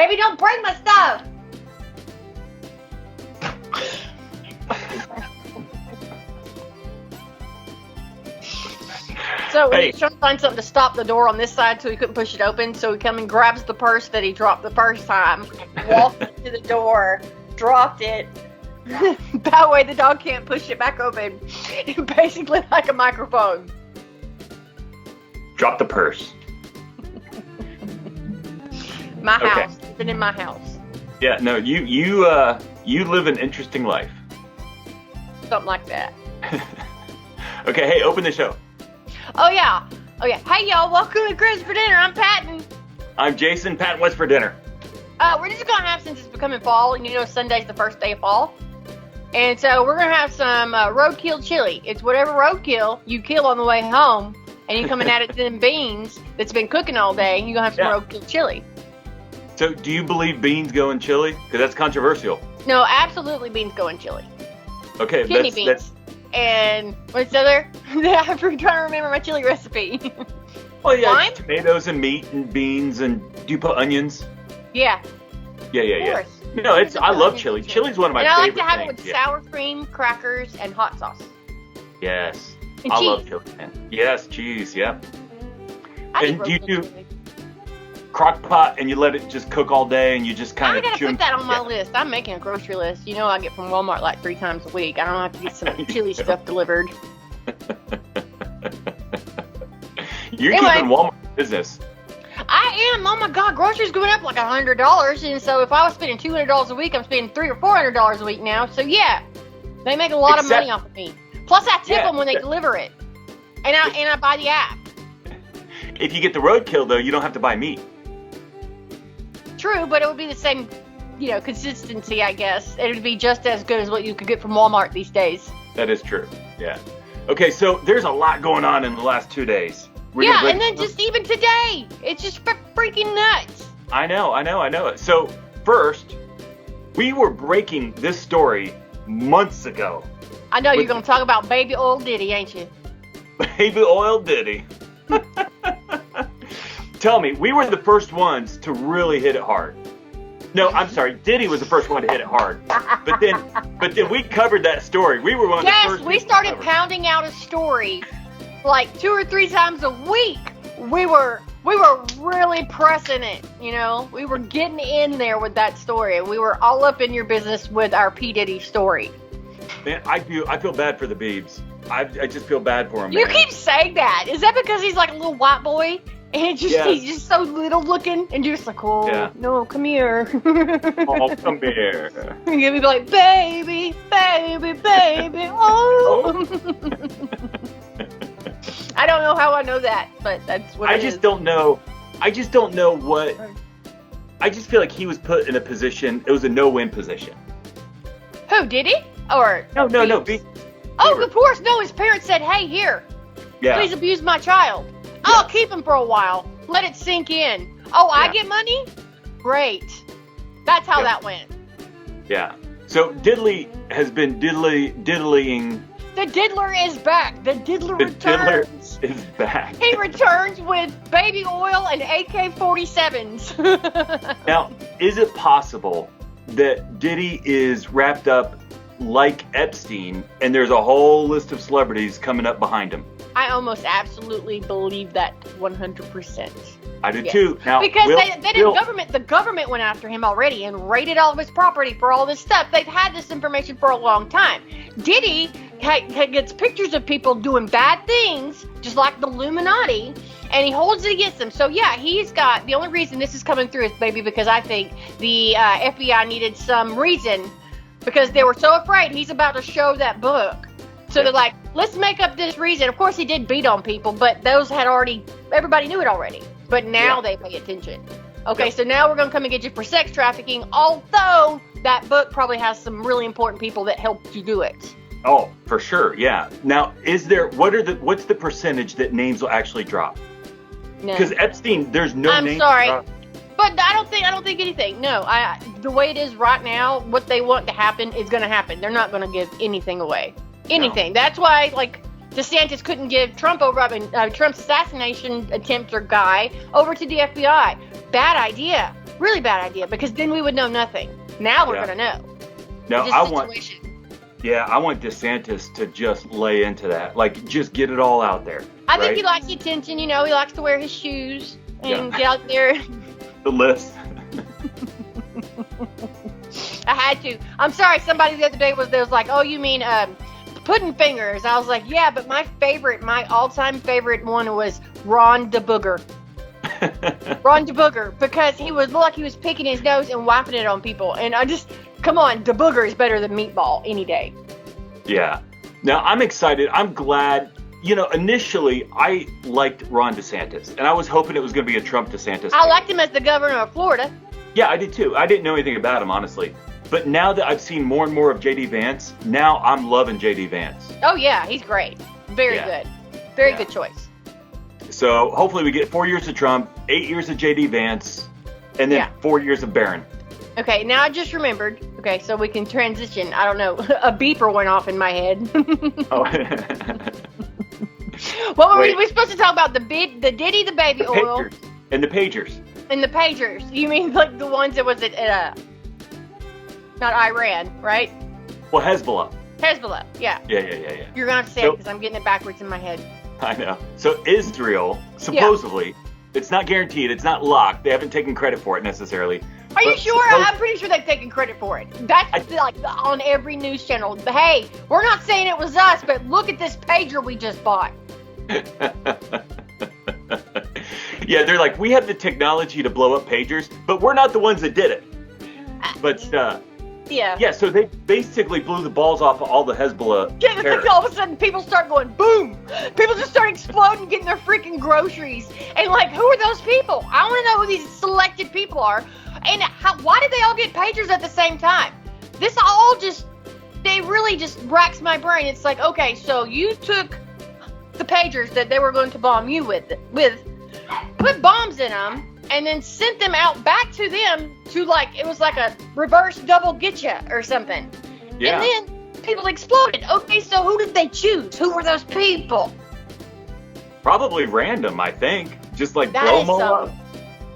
Baby, don't break my stuff. So when he's trying to find something to stop the door on this side so he couldn't push it open, so he comes and grabs the purse that he dropped the first time, walked to the door, dropped it. That way the dog can't push it back open. Basically like a microphone. Drop the purse. My house. It's been in my house. Yeah, no, you live an interesting life. Something like that. Okay, hey, open the show. Oh yeah. Hey y'all, welcome to Chris for dinner. I'm Patton. I'm Jason. Patton, what's for dinner? We're just gonna have, since it's becoming fall, and you know Sunday's the first day of fall, and so we're gonna have some roadkill chili. It's whatever roadkill you kill on the way home, and you come and add it to them beans that's been cooking all day. You're gonna have some roadkill chili. So, do you believe beans go in chili? Because that's controversial. No, absolutely beans go in chili. Okay, kidney beans. And what's the other? I'm trying to remember my chili recipe. Oh yeah, Lime? Tomatoes and meat and beans, and do you put onions? Yeah. Yeah. Of course. No, I love chili. Chili's one of my favorite things. And I like to have it with sour cream, crackers, and hot sauce. Yes. And I cheese. love chili, man. Yes, cheese, yeah. And do you do crock pot and you let it just cook all day and you just kind of I gotta put that on my list. I'm making a grocery list. You know I get from Walmart like 3 times a week. I don't have to get some chili stuff delivered. You're keeping Walmart business. I am. Oh my God, groceries going up like $100, and so if I was spending $200 a week, I'm spending $300 or $400 a week now. So yeah, they make a lot of money off of me. Plus, I tip them when they deliver it, and I buy the app. If you get the roadkill though, you don't have to buy meat. True, but it would be the same, consistency, I guess. It would be just as good as what you could get from Walmart these days. That is true. Yeah. Okay, so there's a lot going on in the last 2 days. And then just even today, it's just freaking nuts. I know. So first, we were breaking this story months ago. I know you're going to talk about baby oil Diddy, ain't you? Baby oil Diddy. Tell me, we were the first ones to really hit it hard. No, I'm sorry, Diddy was the first one to hit it hard. But then we covered that story. We were one of the first. Yes, we started pounding out a story like 2 or 3 times a week. We were really pressing it, We were getting in there with that story. We were all up in your business with our P. Diddy story. Man, I feel bad for the Biebs. I just feel bad for him. You keep saying that. Is that because he's like a little white boy? And he's just so little looking, and you're just like, no, come here. Oh, come here. And you'll be like, baby, oh. I don't know how I know that, but that's what it is. I just don't know what. I just feel like he was put in a position. It was a no-win position. Who, did he? Or no. Oh, of course. No, his parents said, hey, here. Yeah. Please abuse my child. I'll keep him for a while. Let it sink in. Oh, I get money? Great. That's how that went. Yeah. So Diddley has been diddlying. The diddler is back. The diddler returns. The diddler is back. He returns with baby oil and AK-47s. Now, is it possible that Diddy is wrapped up like Epstein and there's a whole list of celebrities coming up behind him? I almost absolutely believe that 100%. I do too. Now, because the government went after him already and raided all of his property for all this stuff. They've had this information for a long time. Diddy gets pictures of people doing bad things, just like the Illuminati, and he holds it against them. So yeah, he's got, the only reason this is coming through is maybe because I think the FBI needed some reason, because they were so afraid he's about to show that book. So they're like, let's make up this reason. Of course, he did beat on people, but everybody knew it already. But now they pay attention. Okay, so now we're going to come and get you for sex trafficking, although that book probably has some really important people that helped you do it. Oh, for sure, yeah. Now, what's the percentage that names will actually drop? Because Epstein, there's no name. I'm sorry. But I don't think anything. No, the way it is right now, what they want to happen is going to happen. They're not going to give anything away. Anything. No. That's why, DeSantis couldn't give Trump's assassination attempt or guy over to the FBI. Bad idea. Really bad idea, because then we would know nothing. Now we're gonna know. No, This I situation. want DeSantis to just lay into that. Like, just get it all out there. I think right? he likes the attention. You know, he likes to wear his shoes and get out there. The list. I had to. I'm sorry. Somebody the other day was like, "Oh, you mean pudding fingers?" I was like, "Yeah, but my all-time favorite one was Ron DeBooger." Ron DeBooger, because he looked like he was picking his nose and wiping it on people. And I just, come on, DeBooger is better than Meatball any day. Yeah. Now, I'm excited. I'm glad. You know, initially, I liked Ron DeSantis, and I was hoping it was going to be a Trump DeSantis. I liked him as the governor of Florida. Yeah, I did too. I didn't know anything about him, honestly. But now that I've seen more and more of J.D. Vance, now I'm loving J.D. Vance. Oh, yeah, he's great. Very good. Very good choice. So hopefully we get 4 years of Trump, 8 years of J.D. Vance, and then 4 years of Barron. Okay, now I just remembered. Okay, so we can transition. I don't know. A beeper went off in my head. Oh. What were we supposed to talk about? The Diddy, the baby oil. Pagers. And the pagers. And the pagers. You mean like the ones that was at not Iran, right? Well, Hezbollah. Hezbollah, yeah. Yeah. You're going to have to say it because I'm getting it backwards in my head. I know. So Israel, supposedly, it's not guaranteed, it's not locked. They haven't taken credit for it necessarily. Are you sure? I'm pretty sure they've taken credit for it. That's like on every news channel. Hey, we're not saying it was us, but look at this pager we just bought. Yeah, they're like, we have the technology to blow up pagers, but we're not the ones that did it. But, yeah, so they basically blew the balls off of all the Hezbollah terrorists. All of a sudden, people start going boom. People just start exploding, getting their freaking groceries. And like, who are those people? I want to know who these selected people are. And why did they all get pagers at the same time? This all they really just racks my brain. It's like, okay, so you took the pagers that they were going to bomb you with, put bombs in them, and then sent them out back to them to it was like a reverse double getcha or something. Yeah. And then people exploded. Okay, so who did they choose? Who were those people? Probably random, I think. Just blow them all up.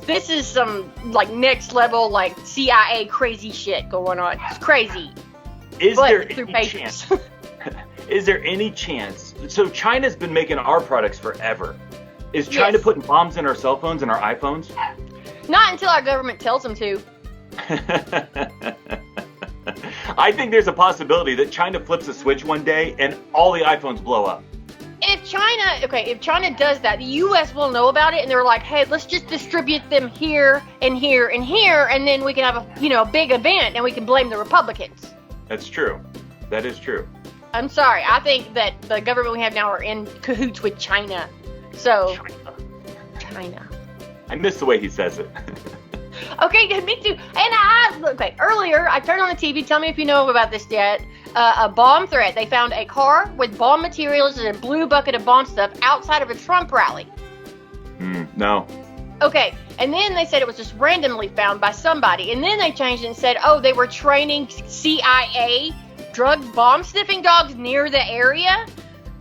This is some next level CIA crazy shit going on. It's crazy. Is there any chance? Is there any chance? So China's been making our products forever. Is China putting bombs in our cell phones and our iPhones? Not until our government tells them to. I think there's a possibility that China flips a switch one day and all the iPhones blow up. If China does that, the U.S. will know about it, and they're like, hey, let's just distribute them here and here and here, and then we can have a big event, and we can blame the Republicans. That's true. That is true. I'm sorry. I think that the government we have now are in cahoots with China. So, China. I miss the way he says it. Okay, me too. And earlier I turned on the TV. Tell me if you know about this yet. A bomb threat. They found a car with bomb materials and a blue bucket of bomb stuff outside of a Trump rally. No. Okay, and then they said it was just randomly found by somebody. And then they changed it and said, they were training CIA drug bomb sniffing dogs near the area.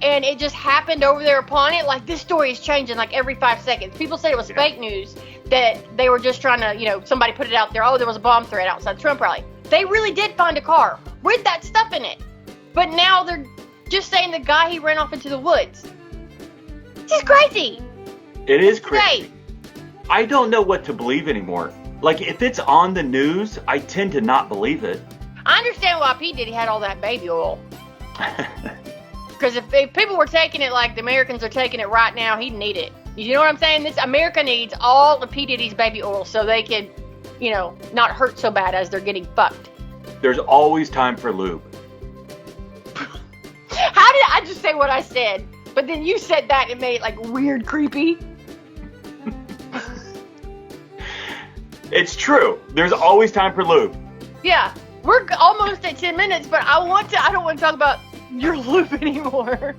And it just happened over there upon it. This story is changing every 5 seconds. People said it was fake news, that they were just trying to, somebody put it out there. Oh, there was a bomb threat outside the Trump rally. They really did find a car with that stuff in it. But now they're just saying the guy, he ran off into the woods. It's just crazy. It is crazy. I don't know what to believe anymore. If it's on the news, I tend to not believe it. I understand why P. Diddy had all that baby oil. Because if people were taking it like the Americans are taking it right now, he'd need it. You know what I'm saying? This America needs all of P. Diddy's baby oil so they could, not hurt so bad as they're getting fucked. There's always time for lube. How did I just say what I said? But then you said that and made it weird, creepy. It's true. There's always time for lube. Yeah. We're almost at 10 minutes, but I don't want to talk about your lube anymore.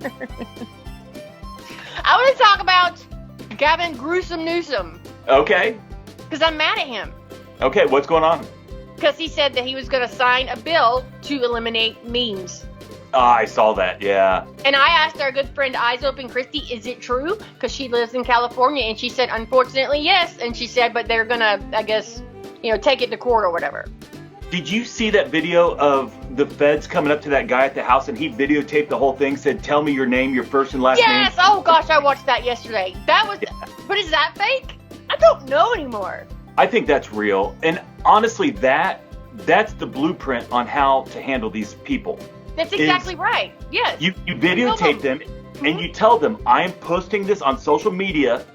I want to talk about Gavin Gruesome Newsom. Okay. Because I'm mad at him. Okay, what's going on? Because he said that he was going to sign a bill to eliminate memes. I saw that, yeah. And I asked our good friend Eyes Open Christy, is it true? Because she lives in California, and she said, unfortunately, yes. And she said, but they're going to, I guess, take it to court or whatever. Did you see that video of the feds coming up to that guy at the house and he videotaped the whole thing, said, tell me your name, your first and last name? Yes! Oh gosh, I watched that yesterday. That was, but is that fake? I don't know anymore. I think that's real. And honestly, that's the blueprint on how to handle these people. That's exactly right. Yes. You videotape them and you tell them, I am posting this on social media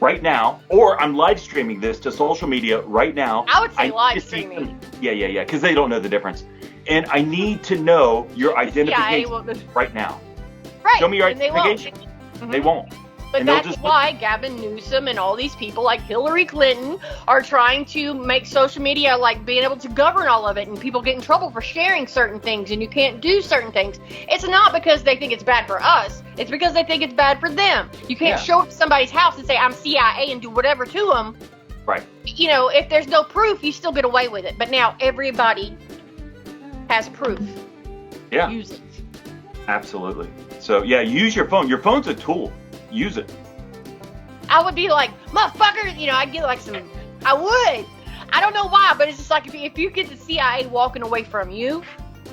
right now, or I'm live streaming this to social media right now. I would say live streaming. Yeah, because they don't know the difference. And I need to know your identification right now. Right. Show me your identification. They won't. But that's why Gavin Newsom and all these people like Hillary Clinton are trying to make social media like being able to govern all of it, and people get in trouble for sharing certain things and you can't do certain things. It's not because they think it's bad for us. It's because they think it's bad for them. You can't show up to somebody's house and say, I'm CIA and do whatever to them. Right. If there's no proof, you still get away with it. But now everybody has proof. Yeah. Use it. Absolutely. So, use your phone. Your phone's a tool. Use it. I would be like, motherfucker, I'd get like I would. I don't know why, but it's just like if you get the CIA walking away from you,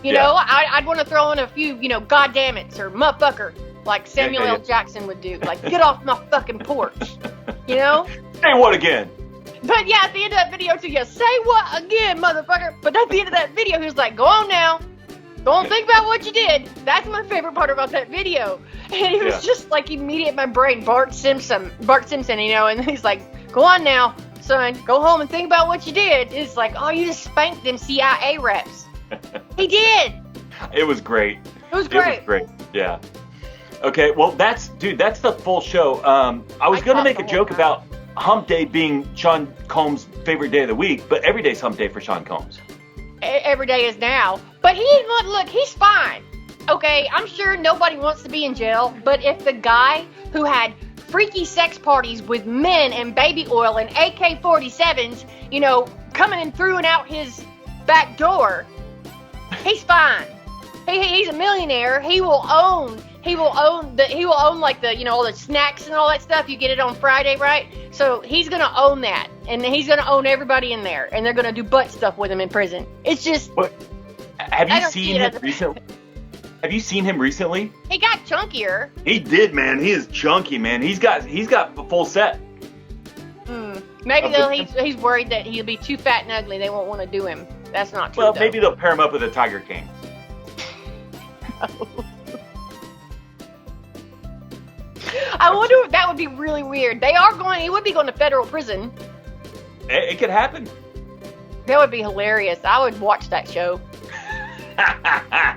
I'd want to throw in a few, God damn it, or motherfucker, like Samuel L. Jackson would do. Like, get off my fucking porch, Say what again? But yeah, at the end of that video too, say what again, motherfucker. But at the end of that video, he was like, go on now. Don't think about what you did. That's my favorite part about that video. And it was just like immediate in my brain, Bart Simpson, and he's like, go on now, son, go home and think about what you did. It's like, oh, you just spanked them CIA reps. He did. It was great. It was great. Yeah. Okay, well, that's the full show. I was going to make a joke about Humpday being Sean Combs' favorite day of the week, but every day's Hump Day for Sean Combs. Every day is now. But he's fine. Okay, I'm sure nobody wants to be in jail, but if the guy who had freaky sex parties with men and baby oil and AK-47s, coming in through and out his back door, he's fine. He's a millionaire. He will own like the, all the snacks and all that stuff. You get it on Friday, right? So he's going to own that, and he's going to own everybody in there, and they're going to do butt stuff with him in prison. It's just... What? Have you seen him recently? Have you seen him recently? He got chunkier. He did, man. He is chunky, man. He's got the full set. Maybe he's worried that he'll be too fat and ugly. They won't want to do him. That's not true. Well, maybe they'll pair him up with a Tiger King. I wonder if that would be really weird. He would be going to federal prison. It could happen. That would be hilarious. I would watch that show.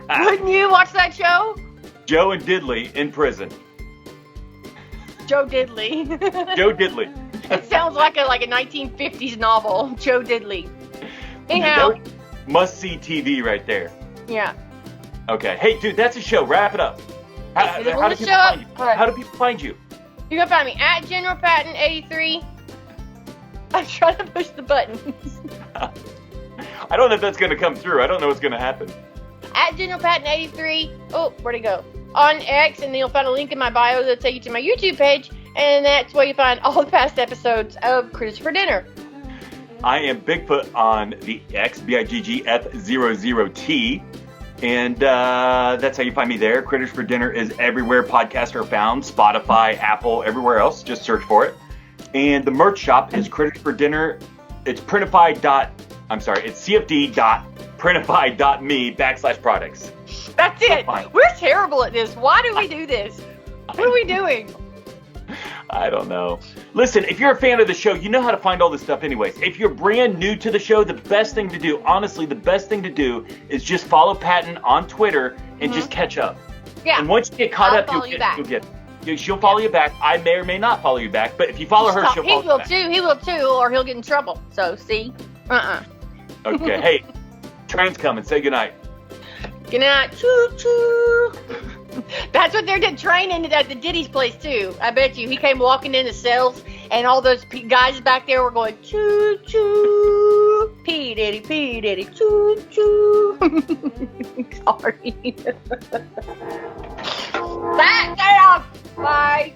Wouldn't you watch that show? Joe and Diddley in prison. Joe Diddley. Joe Diddley. It sounds like a 1950s novel. Joe Diddley. Anyhow. Must-see TV right there. Yeah. Okay. Hey, dude, that's a show. Wrap it up. How do people find you? You can find me at General Patton 83. I'm trying to push the buttons. I don't know if that's going to come through. I don't know what's going to happen. At General Patton 83. Oh, where'd it go? On X, and then you'll find a link in my bio that'll take you to my YouTube page, and that's where you find all the past episodes of Critters for Dinner. I am Bigfoot on the X, BIGGF00T. And that's how you find me there. Critters for Dinner is everywhere podcasts are found. Spotify, Apple, everywhere else. Just search for it. And the merch shop is Critters for Dinner. It's it's cfd.printify.me/products. That's it. We're terrible at this. Why do we do this? What are we doing? I don't know. Listen, if you're a fan of the show, you know how to find all this stuff anyways. If you're brand new to the show, the best thing to do, honestly, is just follow Patton on Twitter and just catch up. Yeah. And once you get caught up, she'll follow you back. I may or may not follow you back, but if you follow her, she'll follow you back. He will too, or he'll get in trouble. So, see? Okay. Hey, train's coming. Say goodnight. Good night. Choo-choo. That's what they're training at the Diddy's place, too. I bet you. He came walking in the cells, and all those guys back there were going, choo-choo. P-Diddy, P-Diddy, choo-choo. Sorry. Back off. Bye.